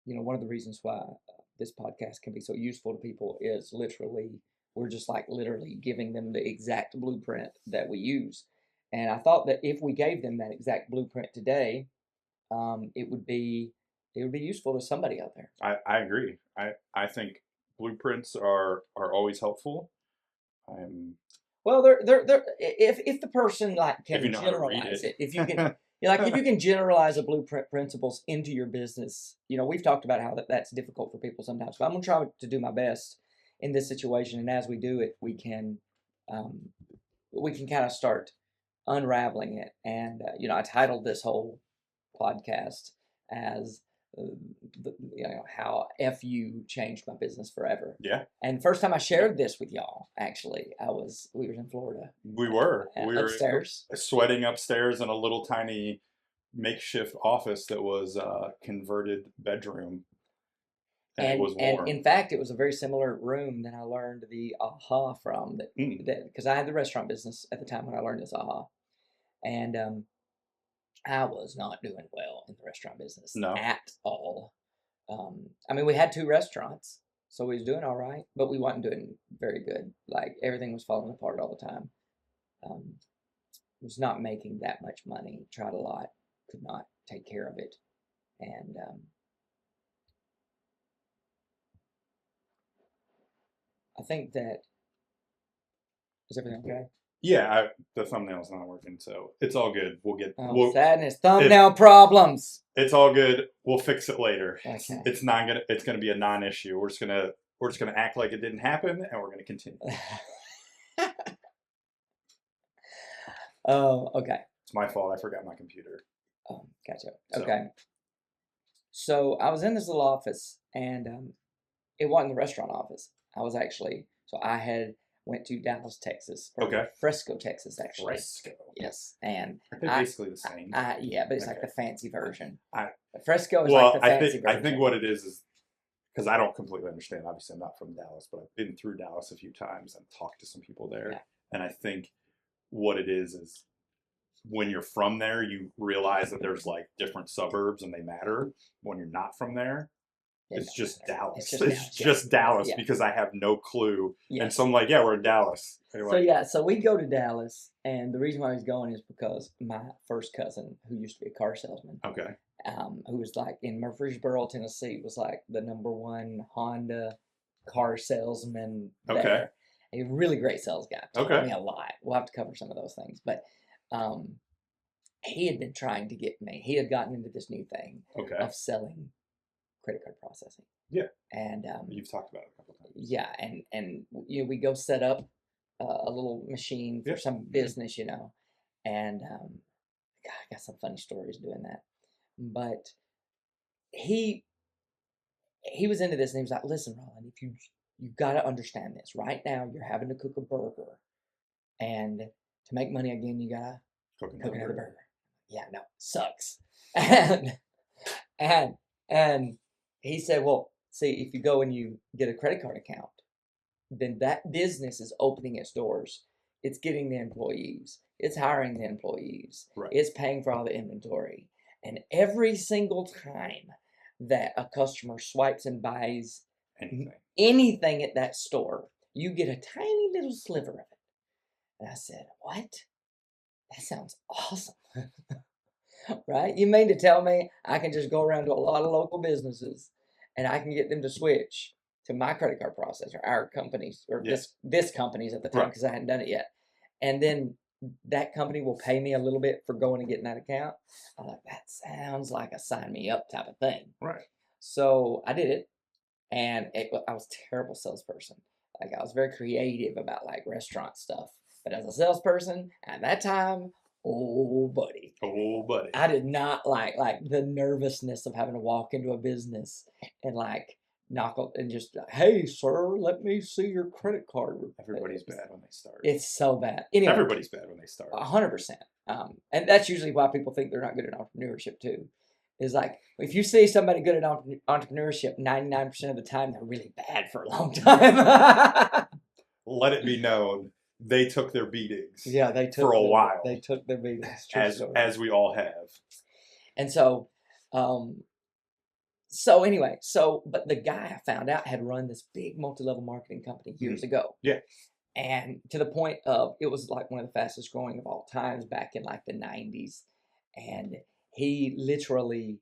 one of the reasons why this podcast can be so useful to people is literally, we're just like literally giving them the exact blueprint that we use. And I thought that if we gave them that exact blueprint today, it would be useful to somebody out there. I agree. I think blueprints are always helpful. Well, they're if the person like If you can know how to read generalize it. if you can if you can generalize a blueprint principles into your business, we've talked about how that's difficult for people sometimes. But I'm gonna try to do my best in this situation, and as we do it, we can kind of start unraveling it. And I titled this whole podcast as how FU changed my business forever. Yeah. And first time I shared this with y'all, actually, we were in Florida. We were upstairs, sweating upstairs in a little tiny makeshift office that was a converted bedroom. And it was warm. And in fact, it was a very similar room that I learned the aha from. That because I had the restaurant business at the time when I learned this aha, and I was not doing well in the restaurant business at all. I mean, we had 2 restaurants, so we was doing all right, but we wasn't doing very good. Like everything was falling apart all the time. Was not making that much money. Tried a lot, could not take care of it, and I think that is everything okay? Yeah, the thumbnail's not working, so it's all good. Sadness, thumbnail problems. It's all good. We'll fix it later. Okay. It's gonna be a non-issue. We're just gonna act like it didn't happen, and we're gonna continue. Oh, okay. It's my fault. I forgot my computer. Oh, gotcha. Okay. So I was in this little office, and it wasn't the restaurant office. I went to Dallas, Texas. Fresco, Texas, actually. Fresco. Yes, and they're basically the same. Yeah, but it's like the fancy version. Fresco is like the fancy version. I think what it is because I don't completely understand. Obviously, I'm not from Dallas, but I've been through Dallas a few times and talked to some people there. Yeah. And I think what it is when you're from there, you realize that there's like different suburbs and they matter. When you're not from there, it's just Dallas. It's just Dallas because I have no clue. Yes. And so I'm like, yeah, we're in Dallas. Anyway. So we go to Dallas, and the reason why he's going is because my first cousin, who used to be a car salesman, who was like in Murfreesboro, Tennessee, was like the #1 Honda car salesman there. A really great sales guy. Told me a lot. We'll have to cover some of those things, but he had been trying to get me. He had gotten into this new thing of selling credit card processing. Yeah. And you've talked about it a couple of times. Yeah, and we go set up a little machine for some business, and God, I got some funny stories doing that. But he was into this, and he was like, "Listen, Roland, if you've got to understand this. Right now, you're having to cook a burger, and to make money again, you gotta cook another burger. Yeah, no, sucks." And he said, "Well, see, if you go and you get a credit card account, then that business is opening its doors. It's getting the employees. It's hiring the employees. Right. It's paying for all the inventory. And every single time that a customer swipes and buys anything at that store, you get a tiny little sliver of it." And I said, "What? That sounds awesome." Right? You mean to tell me I can just go around to a lot of local businesses and I can get them to switch to my credit card processor, our company's, or this company's at the time, because I hadn't done it yet. And then that company will pay me a little bit for going and getting that account. I'm like, that sounds like a sign me up type of thing. Right. So I did it, and I was a terrible salesperson. Like, I was very creative about like restaurant stuff. But as a salesperson at that time, oh buddy, I did not like the nervousness of having to walk into a business and like knock up and just, "Hey sir, let me see your credit card." Everybody's bad when they start. It's so bad. Anyway, everybody's bad when they start. 100%. And that's usually why people think they're not good at entrepreneurship too. Is like, if you see somebody good at entrepreneurship, 99% of the time they're really bad for a long time. Let it be known, they took their beatings. Yeah, they took for a while. They took their beatings, as we all have. And so, So anyway, but the guy I found out had run this big multi-level marketing company years ago. Yeah. And to the point of, it was like one of the fastest growing of all times back in like the 90s. And he literally,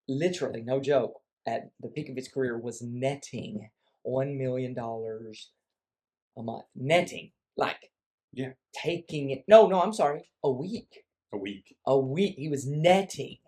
no joke, at the peak of his career was netting $1 million a month. Netting, like, Yeah. taking it. No, I'm sorry, a week. A week. A week. He was netting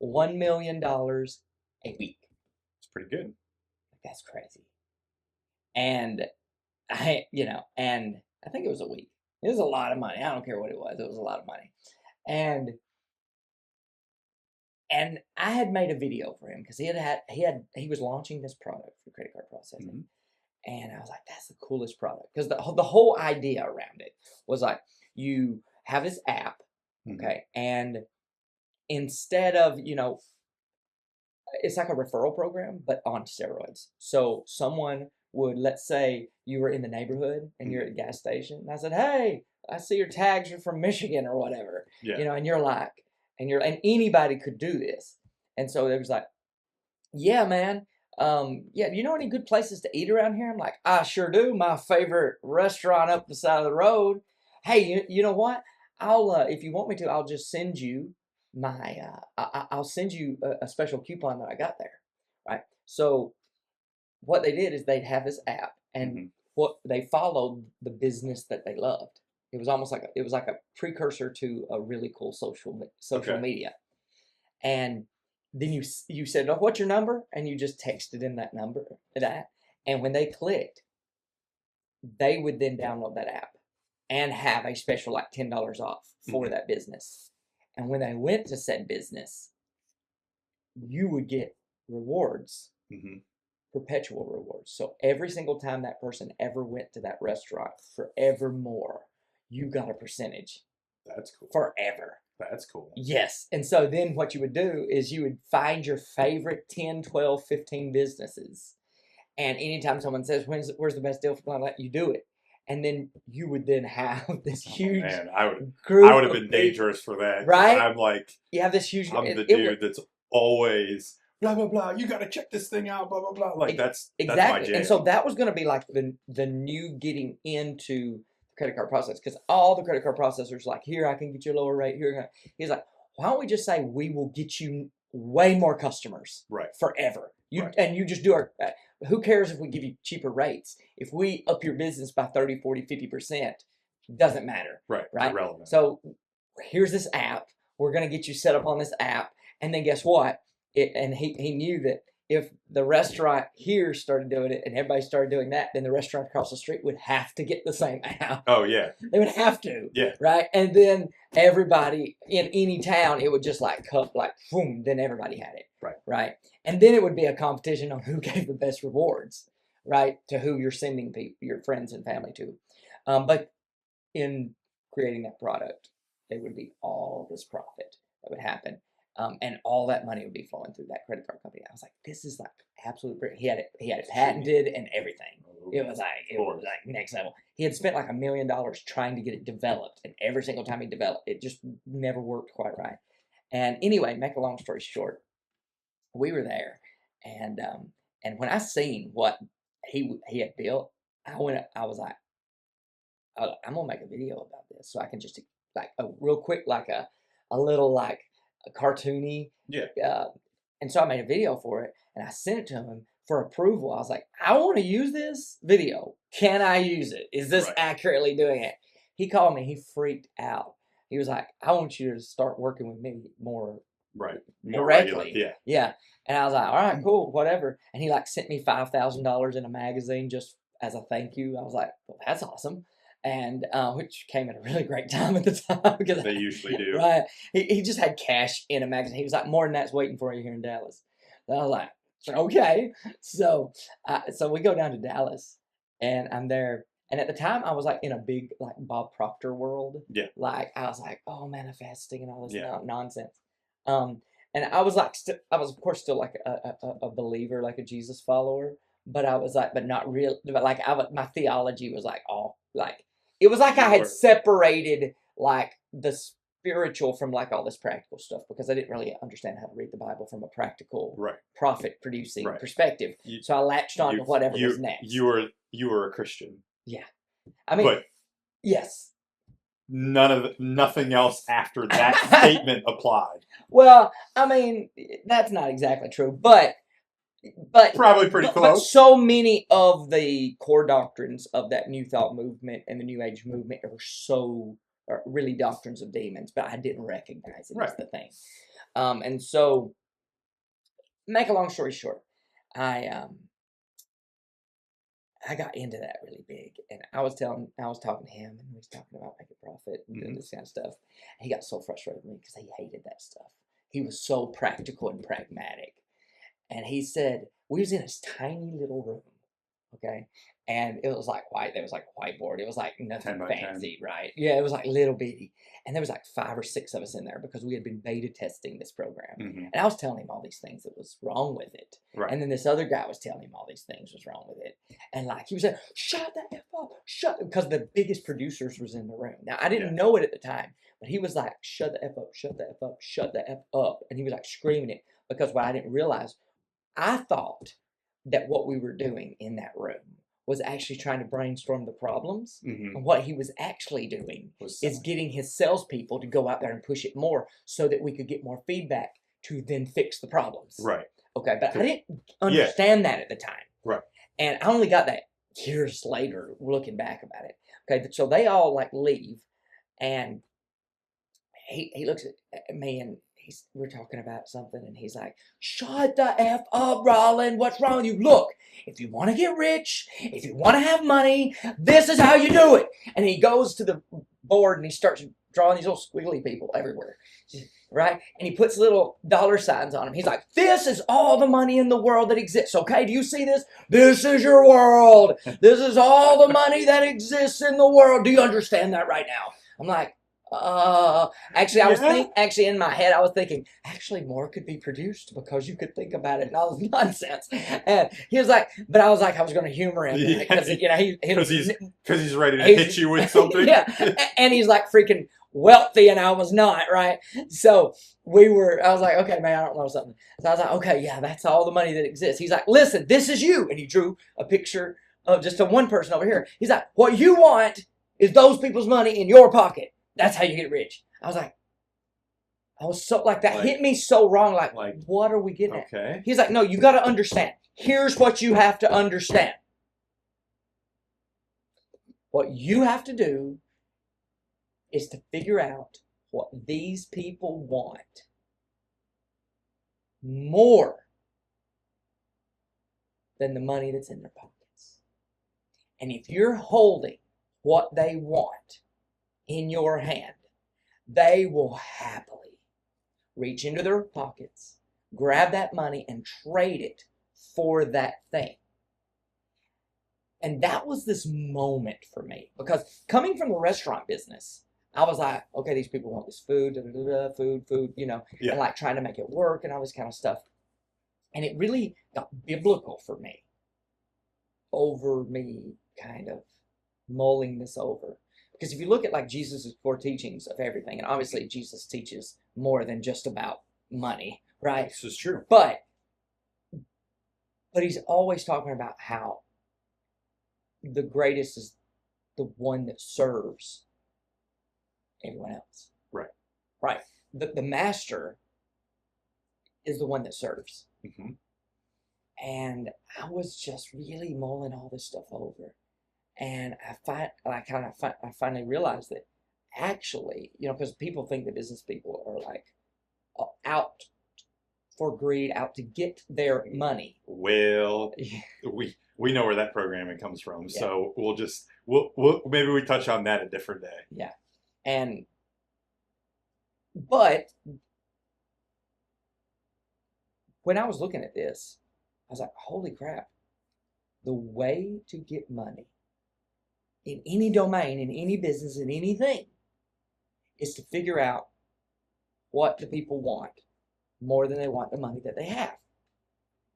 $1 million a week. It's pretty good. That's crazy. And and I think it was a week. It was a lot of money. I don't care what it was. It was a lot of money. And I had made a video for him because he was launching this product for credit card processing. Mm-hmm. And I was like, that's the coolest product. Because the whole idea around it was like, you have this app, okay, and instead of, it's like a referral program, but on steroids. So someone would, let's say you were in the neighborhood and you're at a gas station, and I said, hey, I see your tags are from Michigan or whatever, and you're like, and anybody could do this. And so it was like, yeah, man, yeah, do you know any good places to eat around here? I'm like, I sure do. My favorite restaurant up the side of the road. Hey, you know what? I'll, if you want me to, I'll just send you I'll send you a special coupon that I got there, right? So what they did is they'd have this app, and what they followed the business that they loved. It was almost like a precursor to a really cool social media. And then you said, oh, what's your number? And you just texted in that number, and when they clicked, they would then download that app and have a special like $10 off for that business. And when they went to said business, you would get rewards, perpetual rewards. So every single time that person ever went to that restaurant, forevermore, you got a percentage. That's cool. Forever. That's cool. Yes. And so then what you would do is you would find your favorite 10, 12, 15 businesses. And anytime someone says, where's the best deal for blah, blah, you do it. And then you would then have this huge group. I would have been dangerous for that. Right? I'm like, you have this huge. I'm the dude that's always blah blah blah. You got to check this thing out. Blah blah blah. Like that's my jam. And so that was going to be like the new getting into the credit card process, because all the credit card processors like, here I can get you a lower rate. Here he's like, why don't we just say we will get you way more customers, forever. And you just do our. Who cares if we give you cheaper rates? If we up your business by 30, 40, 50%, doesn't matter. Right. Irrelevant. So here's this app. We're going to get you set up on this app. And then guess what? And he knew that if the restaurant here started doing it and everybody started doing that, then the restaurant across the street would have to get the same app. Oh, yeah. They would have to. Yeah. Right? And then everybody in any town, it would just like cut, like, boom, then everybody had it. Right? And then it would be a competition on who gave the best rewards, right, to who you're sending your friends and family to. But in creating that product, there would be all this profit that would happen. And all that money would be flowing through that credit card company. I was like, this is like absolute brilliant. He had it patented and everything. It was like next level. He had spent like $1 million trying to get it developed, and every single time he developed it, just never worked quite right. And anyway, make a long story short, we were there, and when I seen what he had built, I was like, I'm gonna make a video about this, so I can just like a real quick, like a little like a cartoony, and so I made a video for it, and I sent it to him for approval. I was like, I want to use this video. Can I use it? Is this accurately doing it? He called me. He freaked out. He was like, I want you to start working with me more. More directly. Regular. Yeah. And I was like, all right, cool, whatever. And he like sent me $5,000 in a magazine just as a thank you. I was like, well, that's awesome. And which came at a really great time at the time, because they usually do. Right. He just had cash in a magazine. He was like, more than that's waiting for you here in Dallas. And I was like, okay. So we go down to Dallas, and I'm there. And at the time, I was like in a big like Bob Proctor world. Yeah. Like I was like, oh, manifesting and all this nonsense. And I was like, I was of course still like a believer, like a Jesus follower, but I was like, but not real. But like my theology was like all like, it was like I had separated like the spiritual from like all this practical stuff because I didn't really understand how to read the Bible from a practical profit producing perspective. So I latched on to whatever was next. You were a Christian. Yeah. I mean, yes. Nothing else after that statement applied. Well, I mean, that's not exactly true, but probably pretty close. But so many of the core doctrines of that New Thought movement and the New Age movement are really doctrines of demons, but I didn't recognize it as the thing. And so, make a long story short, I got into that really big, and I was talking to him, and we was talking about making profit and doing this kind of stuff. And he got so frustrated with me because he hated that stuff. He was so practical and pragmatic. And he said, we was in this tiny little room, okay? And it was like white, there was like a whiteboard. It was like nothing fancy, 10. Right? Yeah, it was like little bitty. And there was like 5 or 6 of us in there because we had been beta testing this program. And I was telling him all these things that was wrong with it. Right. And then this other guy was telling him all these things was wrong with it. And like, he was saying, shut the F up, because the biggest producers was in the room. Now, I didn't know it at the time, but he was like, shut the F up, shut the F up, shut the F up. And he was like screaming it because what I didn't realize, I thought that what we were doing in that room was actually trying to brainstorm the problems. And what he was actually doing is getting his salespeople to go out there and push it more so that we could get more feedback to then fix the problems. Right. Okay, but I didn't understand that at the time. Right. And I only got that years later looking back about it. Okay, so they all like leave, and he looks at me and we're talking about something, and he's like, shut the F up, Rollin. What's wrong with you? Look, if you want to get rich, if you want to have money, this is how you do it. And he goes to the board and he starts drawing these little squiggly people everywhere, right? And he puts little dollar signs on them. He's like, this is all the money in the world that exists, okay? Do you see this? This is your world. This is all the money that exists in the world. Do you understand that right now? I'm like, actually, in my head, I was thinking, actually, more could be produced because you could think about it and all this nonsense. And he was like, but I was like, I was going to humor him because he's ready to hit you with something. And he's like freaking wealthy, and I was not, right? So I was like, okay, man, I don't know something. So I was like, okay, yeah, that's all the money that exists. He's like, listen, this is you, and he drew a picture of just a one person over here. He's like, what you want is those people's money in your pocket. That's how you get rich. I was so like that hit me so wrong. Like what are we getting at? He's like, no, you got to understand. Here's what you have to understand. What you have to do is to figure out what these people want more than the money that's in their pockets. And if you're holding what they want in your hand, they will happily reach into their pockets, grab that money, and trade it for that thing. And that was this moment for me, because coming from the restaurant business, I was like, okay, these people want this food, food, and like trying to make it work and all this kind of stuff. And it really got biblical for me, over me kind of mulling this over. Because if you look at like Jesus' core teachings of everything, and obviously Jesus teaches more than just about money, right? This is true. But he's always talking about how the greatest is the one that serves everyone else. Right. Right. The master is the one that serves. And I was just really mulling all this stuff over. And I finally realized that actually, because people think that business people are like out for greed, out to get their money. Well, we know where that programming comes from, so we'll maybe we touch on that a different day. Yeah, but when I was looking at this, I was like, holy crap! The way to get money in any domain, in any business, in anything, is to figure out what the people want more than they want the money that they have.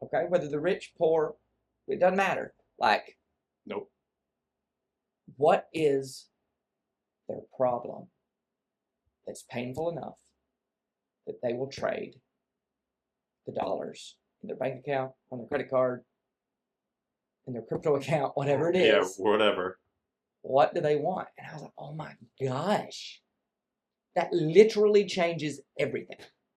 Okay? Whether they're rich, poor, it doesn't matter. Like, nope. What is their problem that's painful enough that they will trade the dollars in their bank account, on their credit card, in their crypto account, whatever it is. Yeah, whatever. What do they want? And I was like, oh my gosh, that literally changes everything.